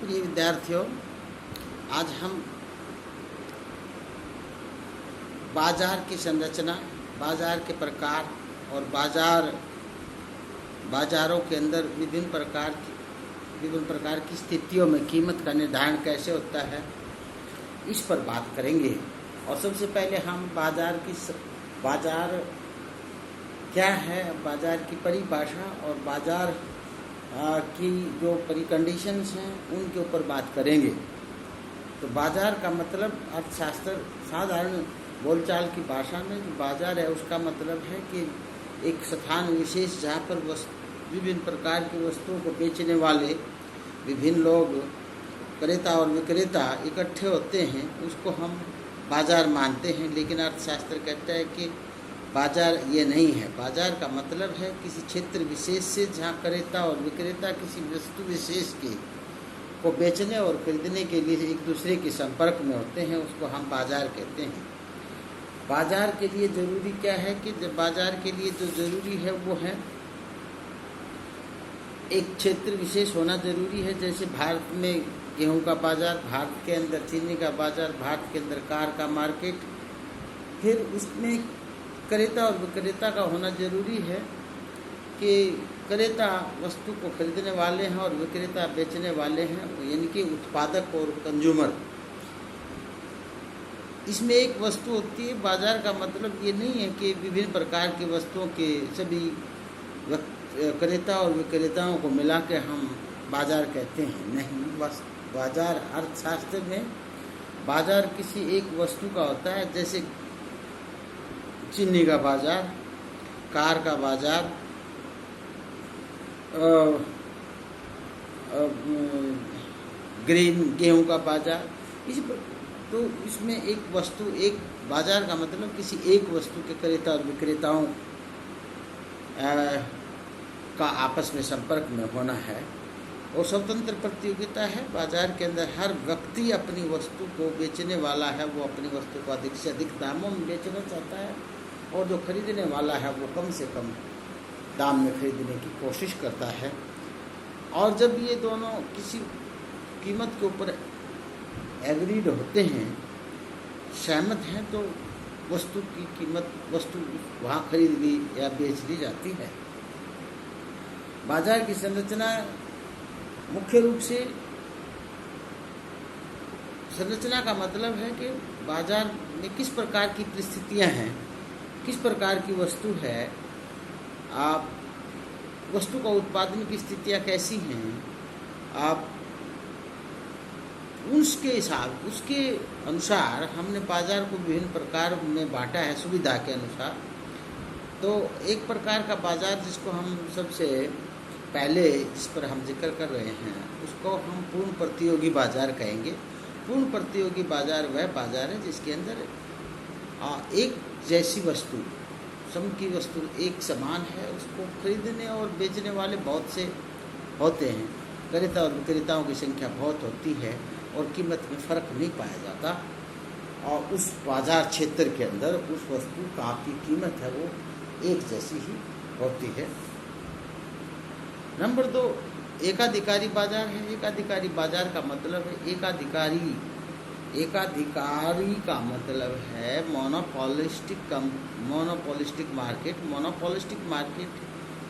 प्रिय विद्यार्थियों, आज हम बाजार की संरचना, बाजार के प्रकार और बाजारों के अंदर विभिन्न प्रकार की स्थितियों में कीमत का निर्धारण कैसे होता है, इस पर बात करेंगे। और सबसे पहले हम बाजार क्या है, बाजार की परिभाषा और बाजार की जो परिकंडीशंस हैं उनके ऊपर बात करेंगे। तो बाजार का मतलब अर्थशास्त्र साधारण बोलचाल की भाषा में जो बाजार है उसका मतलब है कि एक स्थान विशेष जहाँ पर विभिन्न प्रकार की वस्तुओं को बेचने वाले विभिन्न लोग, क्रेता और विक्रेता इकट्ठे होते हैं, उसको हम बाजार मानते हैं। लेकिन अर्थशास्त्र कहता है कि बाजार ये नहीं है। बाजार का मतलब है किसी क्षेत्र विशेष से जहाँ क्रेता और विक्रेता किसी वस्तु विशेष को बेचने और खरीदने के लिए एक दूसरे के संपर्क में होते हैं, उसको हम बाजार कहते हैं। बाजार के लिए जरूरी क्या है कि जब बाजार के लिए जो जरूरी है वो है एक क्षेत्र विशेष होना जरूरी है। जैसे भारत में गेहूं का बाजार, भारत के अंदर चीनी का बाजार, भारत के अंदर कार का मार्केट, फिर उसमें क्रेता और विक्रेता का होना जरूरी है कि क्रेता वस्तु को खरीदने वाले हैं और विक्रेता बेचने वाले हैं, यानी कि उत्पादक और कंज्यूमर। इसमें एक वस्तु होती है। बाजार का मतलब ये नहीं है कि विभिन्न प्रकार की वस्तुओं के सभी क्रेता और विक्रेताओं को मिला के हम बाजार कहते हैं, नहीं। बस बाजार अर्थशास्त्र में बाजार किसी एक वस्तु का होता है। जैसे चीनी का बाजार, कार का बाजार, गेहूं का बाजार, तो इसमें एक वस्तु, एक बाजार का मतलब किसी एक वस्तु के क्रेता और विक्रेताओं का आपस में संपर्क में होना है और स्वतंत्र प्रतियोगिता है। बाजार के अंदर हर व्यक्ति अपनी वस्तु को बेचने वाला है, वो अपनी वस्तु को अधिक से अधिक दामों में बेचना चाहता है और जो खरीदने वाला है वो कम से कम दाम में खरीदने की कोशिश करता है। और जब ये दोनों किसी कीमत के ऊपर एग्रीड होते हैं, सहमत हैं, तो वस्तु की कीमत, वस्तु वहाँ खरीद ली या बेच दी जाती है। बाजार की संरचना मुख्य रूप से, संरचना का मतलब है कि बाजार में किस प्रकार की परिस्थितियां हैं, किस प्रकार की वस्तु है, आप वस्तु का उत्पादन की स्थितियां कैसी हैं, आप उसके अनुसार हमने बाजार को विभिन्न प्रकार में बांटा है सुविधा के अनुसार। तो एक प्रकार का बाजार जिसको हम सबसे पहले, जिस पर हम जिक्र कर रहे हैं, उसको हम पूर्ण प्रतियोगी बाजार कहेंगे। पूर्ण प्रतियोगी बाजार वह बाजार है जिसके अंदर एक जैसी वस्तु, सम की वस्तु एक समान है, उसको खरीदने और बेचने वाले बहुत से होते हैं, क्रेता और विक्रेताओं की संख्या बहुत होती है और कीमत में फ़र्क नहीं पाया जाता। और उस बाजार क्षेत्र के अंदर उस वस्तु की कीमत है वो एक जैसी ही होती है। नंबर 2, एकाधिकारी बाजार है। एकाधिकारी बाजार का मतलब है एकाधिकारी का मतलब है मोनोपोलिस्टिक मार्केट। मोनोपोलिस्टिक मार्केट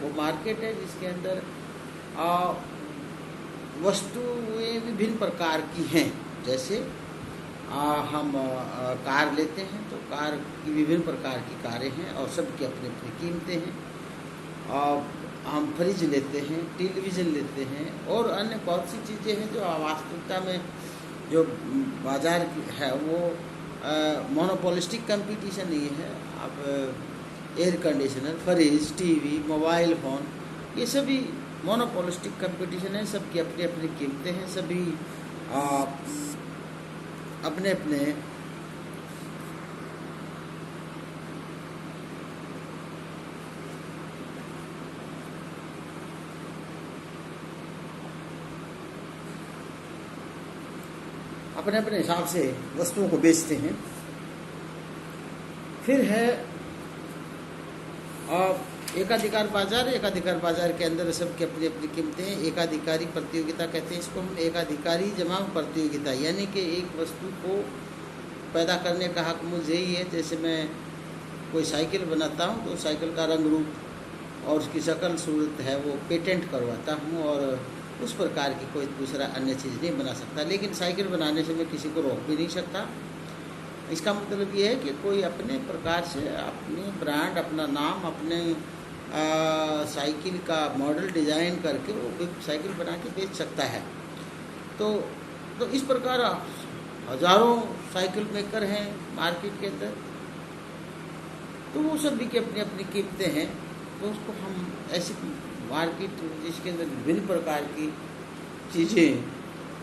वो मार्केट है जिसके अंदर वस्तुएं विभिन्न प्रकार की हैं। जैसे हम कार लेते हैं तो कार की विभिन्न प्रकार की कारें हैं और सबकी अपनी अपनी कीमतें हैं। और हम फ्रिज लेते हैं, टेलीविज़न लेते हैं और अन्य बहुत सी चीज़ें हैं जो वास्तविकता में जो बाजार है वो मोनोपोलिस्टिक कंपटीशन नहीं है। अब air conditioner, fridge, TV, mobile phone, ये सभी मोनोपोलिस्टिक कंपटीशन है। सबकी अपनी अपनी कीमतें हैं, सभी अपने अपने हिसाब से वस्तुओं को बेचते हैं। फिर है एकाधिकार बाजार के अंदर सबकी अपनी अपनी कीमतें हैं। एकाधिकारी प्रतियोगिता कहते हैं इसको हम, एकाधिकारी जमा प्रतियोगिता, यानी कि एक वस्तु को पैदा करने का हक मुझे ही है। जैसे मैं कोई साइकिल बनाता हूँ तो साइकिल का रंग रूप और उसकी शक्ल सूरत है वो पेटेंट करवाता हूँ, और उस प्रकार की कोई दूसरा अन्य चीज़ नहीं बना सकता। लेकिन साइकिल बनाने से मैं किसी को रोक भी नहीं सकता। इसका मतलब ये है कि कोई अपने प्रकार से अपने ब्रांड, अपना नाम, अपने साइकिल का मॉडल डिज़ाइन करके वो साइकिल बना के बेच सकता है। तो इस प्रकार हज़ारों साइकिल मेकर हैं मार्केट के अंदर, तो वो सभी की अपनी अपनी कीमतें हैं। तो उसको हम ऐसी मार्केट जिसके अंदर विभिन्न प्रकार की चीज़ें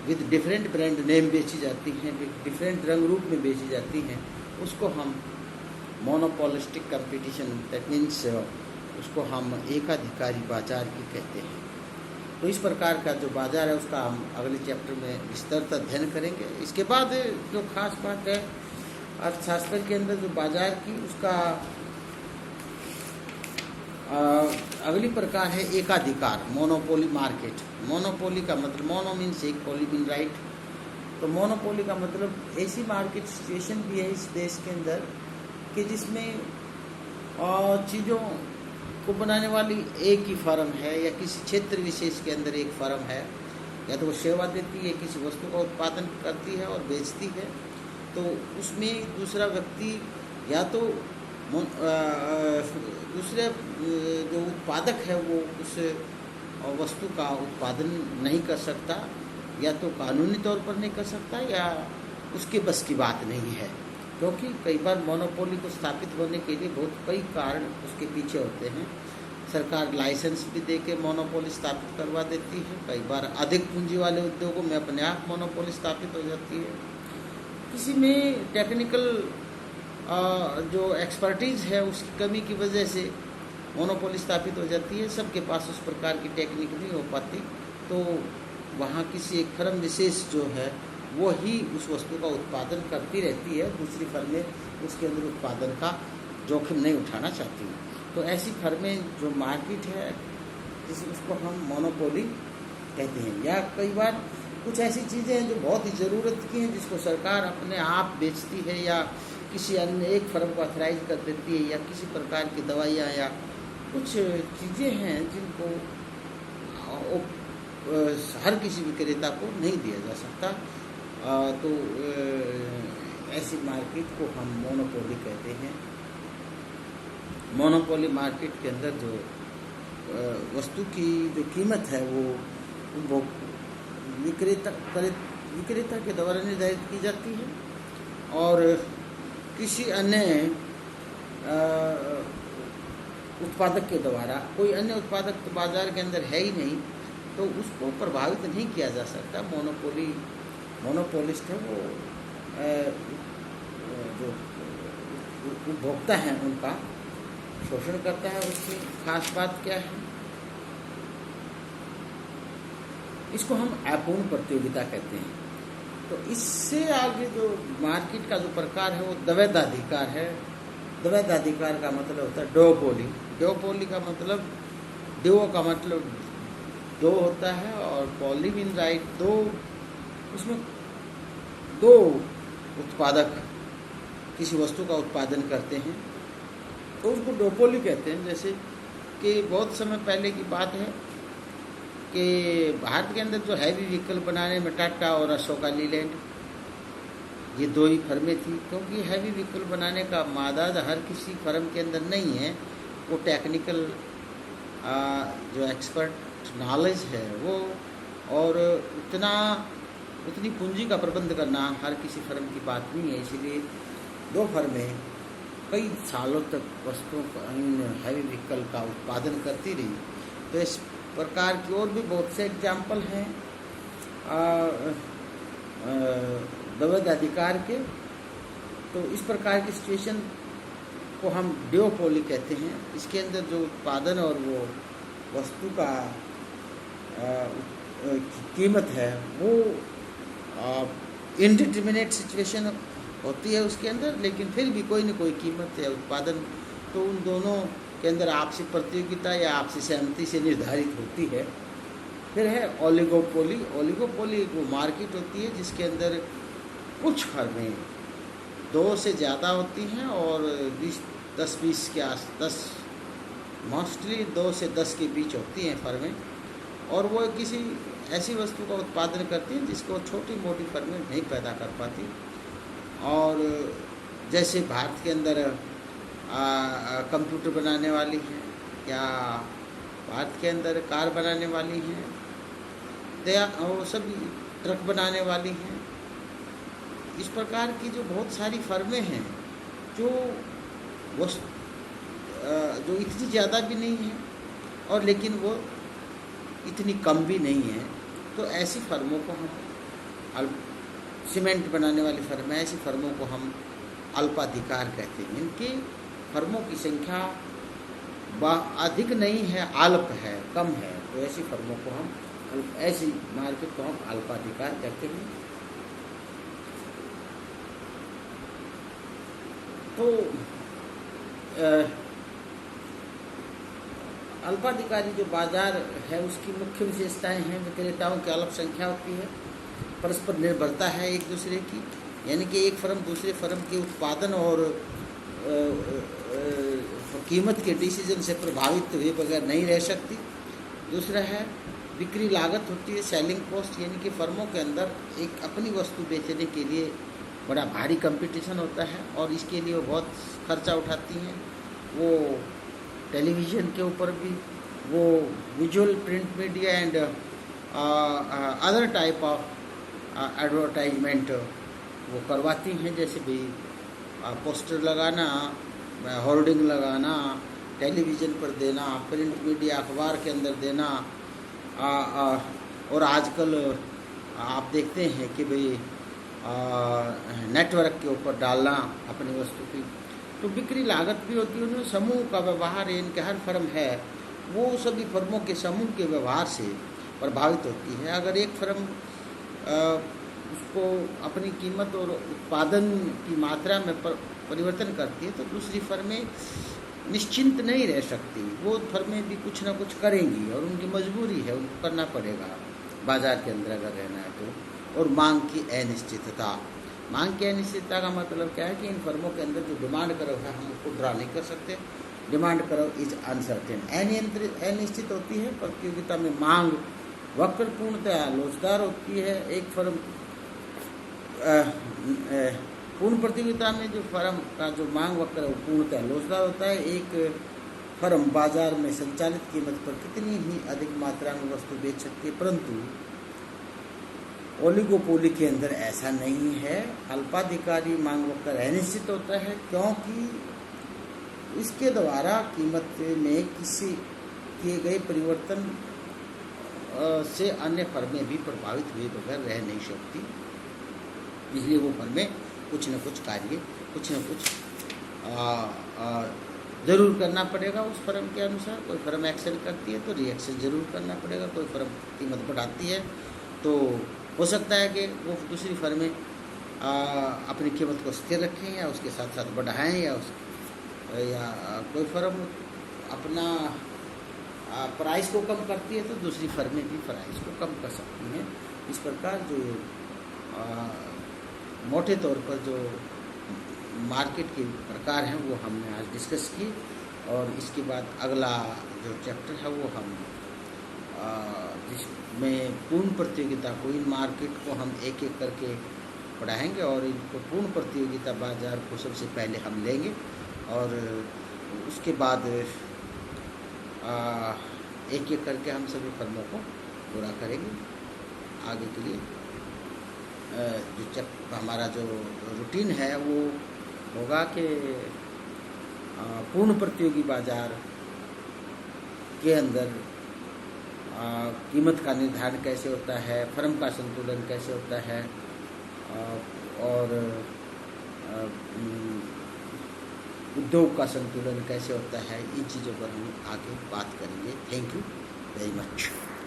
विद डिफरेंट ब्रांड नेम बेची जाती हैं, डिफरेंट रंग रूप में बेची जाती हैं, उसको हम मोनोपोलिस्टिक कंपटीशन, दैट मीन्स उसको हम एकाधिकारी बाजार की कहते हैं। तो इस प्रकार का जो बाजार है उसका हम अगले चैप्टर में विस्तृत अध्ययन करेंगे। इसके बाद जो खास बात है अर्थशास्त्र के अंदर जो बाजार की, उसका अगली प्रकार है एकाधिकार, मोनोपोली मार्केट। मोनोपोली का मतलब, मोनो मीन्स एक, पोली मीन राइट। तो मोनोपोली का मतलब ऐसी मार्केट सिचुएशन भी है इस देश के अंदर कि जिसमें चीज़ों को बनाने वाली एक ही फर्म है, या किसी क्षेत्र विशेष के अंदर एक फर्म है, या तो वो सेवा देती है, किसी वस्तु का उत्पादन करती है और बेचती है। तो उसमें दूसरा व्यक्ति या तो दूसरे जो उत्पादक है वो उस वस्तु का उत्पादन नहीं कर सकता, या तो कानूनी तौर पर नहीं कर सकता, या उसके बस की बात नहीं है। क्योंकि कई बार मोनोपोली को स्थापित होने के लिए बहुत कई कारण उसके पीछे होते हैं। सरकार लाइसेंस भी दे के मोनोपोली स्थापित करवा देती है। कई बार अधिक पूंजी वाले उद्योगों में अपने आप मोनोपोली स्थापित हो जाती है। किसी में टेक्निकल जो एक्सपर्टीज़ है उसकी कमी की वजह से मोनोपोली स्थापित हो जाती है। सबके पास उस प्रकार की टेक्निक नहीं हो पाती, तो वहाँ किसी एक फर्म विशेष जो है वो ही उस वस्तु का उत्पादन करती रहती है, दूसरी फर्में उसके अंदर उत्पादन का जोखिम नहीं उठाना चाहती। तो ऐसी फर्में जो मार्केट है उसको हम मोनोपोली कहते हैं। या कई बार कुछ ऐसी चीज़ें हैं जो बहुत ही ज़रूरत की हैं जिसको सरकार अपने आप बेचती है, या किसी अन्य एक फर्म को ऑथराइज कर देती है, या किसी प्रकार की दवाइयाँ या कुछ चीज़ें हैं जिनको हर किसी विक्रेता को नहीं दिया जा सकता। तो ऐसी मार्केट को हम मोनोपोली कहते हैं। मोनोपोली मार्केट के अंदर जो वस्तु की जो कीमत है वो विक्रेता के द्वारा निर्धारित की जाती है, और किसी अन्य उत्पादक के द्वारा, कोई अन्य उत्पादक तो बाजार के अंदर है ही नहीं, तो उसको प्रभावित नहीं किया जा सकता। मोनोपोलिस्ट है वो जो उपभोक्ता हैं उनका शोषण करता है। उसकी खास बात क्या है, इसको हम अपूर्ण प्रतियोगिता कहते हैं। तो इससे आगे जो मार्केट का जो प्रकार है वो द्वैधाधिकार है। द्वैधाधिकार का मतलब होता है डुओपोली। डुओपोली का मतलब, डुओ का मतलब दो होता है, और पॉली मीन राइट, दो, उसमें दो उत्पादक किसी वस्तु का उत्पादन करते हैं तो उसको डुओपोली कहते हैं। जैसे कि बहुत समय पहले की बात है कि भारत के अंदर जो हैवी व्हीकल बनाने में टाटा और अशोका लीलैंड, ये दो ही फर्में थी। क्योंकि हैवी व्हीकल बनाने का मादाद हर किसी फर्म के अंदर नहीं है, वो टेक्निकल जो एक्सपर्ट नॉलेज है वो, और उतनी पूंजी का प्रबंध करना हर किसी फर्म की बात नहीं है। इसीलिए दो फर्में कई सालों तक वस्तुओं का, हैवी व्हीकल का उत्पादन करती रही। तो इस प्रकार की और भी बहुत से एग्जाम्पल हैं द्वैधाधिकार के। तो इस प्रकार की सिचुएशन को हम डुओपोली कहते हैं। इसके अंदर जो उत्पादन और वो वस्तु का कीमत है वो इनडिटर्मिनेट सिचुएशन होती है उसके अंदर, लेकिन फिर भी कोई न कोई कीमत या उत्पादन, तो उन दोनों के अंदर आपसी प्रतियोगिता या आपसी सहमति से निर्धारित होती है। फिर है ओलिगोपोली। ओलिगोपोली एक वो मार्केट होती है जिसके अंदर कुछ फर्में 2 से ज़्यादा होती हैं और 10-20 के 10 मोस्टली 2 से 10 के बीच होती हैं फर्में, और वो किसी ऐसी वस्तु का उत्पादन करती हैं जिसको छोटी मोटी फर्में नहीं पैदा कर पाती। और जैसे भारत के अंदर कंप्यूटर बनाने वाली हैं, या भारत के अंदर कार बनाने वाली हैं, वो सभी ट्रक बनाने वाली हैं। इस प्रकार की जो बहुत सारी फर्में हैं जो इतनी ज़्यादा भी नहीं है और लेकिन वो इतनी कम भी नहीं है, तो ऐसी फर्मों को हम सीमेंट बनाने वाली फर्में, ऐसी फर्मों को हम अल्पाधिकार कहते हैं। इनकी फर्मों की संख्या अधिक नहीं है, अल्प है, कम है, तो ऐसी फर्मों को हम ऐसी मार्केट को हम अल्पाधिकार कहते हैं। तो अल्पाधिकारी जो बाजार है उसकी मुख्य विशेषताएं हैं, विक्रेताओं की अल्प संख्या होती है, परस्पर निर्भरता है एक दूसरे की, यानी कि एक फर्म दूसरे फर्म के उत्पादन और कीमत के डिसीजन से प्रभावित हुए बगैर नहीं रह सकती। दूसरा है बिक्री लागत होती है, सेलिंग कॉस्ट, यानी कि फर्मों के अंदर एक अपनी वस्तु बेचने के लिए बड़ा भारी कंपटीशन होता है और इसके लिए वो बहुत खर्चा उठाती हैं। वो टेलीविज़न के ऊपर भी वो visual print media and other type of advertisement वो करवाती हैं, जैसे भी पोस्टर लगाना, होर्डिंग लगाना, टेलीविज़न पर देना, प्रिंट मीडिया अखबार के अंदर देना, और आजकल आप देखते हैं कि भाई नेटवर्क के ऊपर डालना अपनी वस्तु की। तो बिक्री लागत भी होती है, उनमें समूह का व्यवहार, इनके हर फर्म है वो सभी फर्मों के समूह के व्यवहार से प्रभावित होती है। अगर एक फर्म उसको अपनी कीमत और उत्पादन की मात्रा में परिवर्तन करती है तो दूसरी फर्में निश्चिंत नहीं रह सकती, वो फर्में भी कुछ ना कुछ करेंगी और उनकी मजबूरी है, उनको करना पड़ेगा बाजार के अंदर अगर रहना है तो। और मांग की अनिश्चितता, मांग की अनिश्चितता का मतलब क्या है कि इन फर्मों के अंदर जो डिमांड करो है हम उसको ड्रा नहीं कर सकते, डिमांड करो इज अनसर्टेन, अनिश्चित होती है। प्रतियोगिता में मांग वक्र पूर्णतः लोचदार होती है। एक फर्म पूर्ण प्रतियोगिता में जो फर्म का जो मांग वक्र है वो पूर्णतः लोचदार होता है। एक फर्म बाजार में संचालित कीमत पर कितनी ही अधिक मात्रा में वस्तु बेच सकती है, परंतु ओलिगोपोली के अंदर ऐसा नहीं है। अल्पाधिकारी मांग वक्र अनिश्चित होता है क्योंकि इसके द्वारा कीमत में किसी किए गए परिवर्तन से अन्य फर्में भी प्रभावित हुए बगैर रह नहीं सकती, इसलिए वो फर्में कुछ न कुछ कार्य, कुछ न कुछ ज़रूर करना पड़ेगा उस फर्म के अनुसार। कोई फर्म एक्शन करती है तो रिएक्शन ज़रूर करना पड़ेगा, कोई फर्म कीमत बढ़ाती है तो हो सकता है कि वो दूसरी फर्में अपनी कीमत को स्थिर रखें या उसके साथ साथ बढ़ाएं, या कोई फर्म अपना प्राइस को कम करती है तो दूसरी फर्में भी प्राइस को कम कर सकती हैं। इस प्रकार जो मोटे तौर पर जो मार्केट के प्रकार हैं वो हमने आज डिस्कस की, और इसके बाद अगला जो चैप्टर है वो हम जिसमें पूर्ण प्रतियोगिता को, इन मार्केट को हम एक एक करके पढ़ाएंगे और इनको पूर्ण प्रतियोगिता बाजार को सबसे पहले हम लेंगे और उसके बाद एक एक करके हम सभी फर्मों को पूरा करेंगे। आगे के लिए जो हमारा जो रूटीन है वो होगा कि पूर्ण प्रतियोगी बाजार के अंदर कीमत का निर्धारण कैसे होता है, फर्म का संतुलन कैसे होता है, और उद्योग का संतुलन कैसे होता है, इन चीज़ों पर हम आगे बात करेंगे। Thank you very much.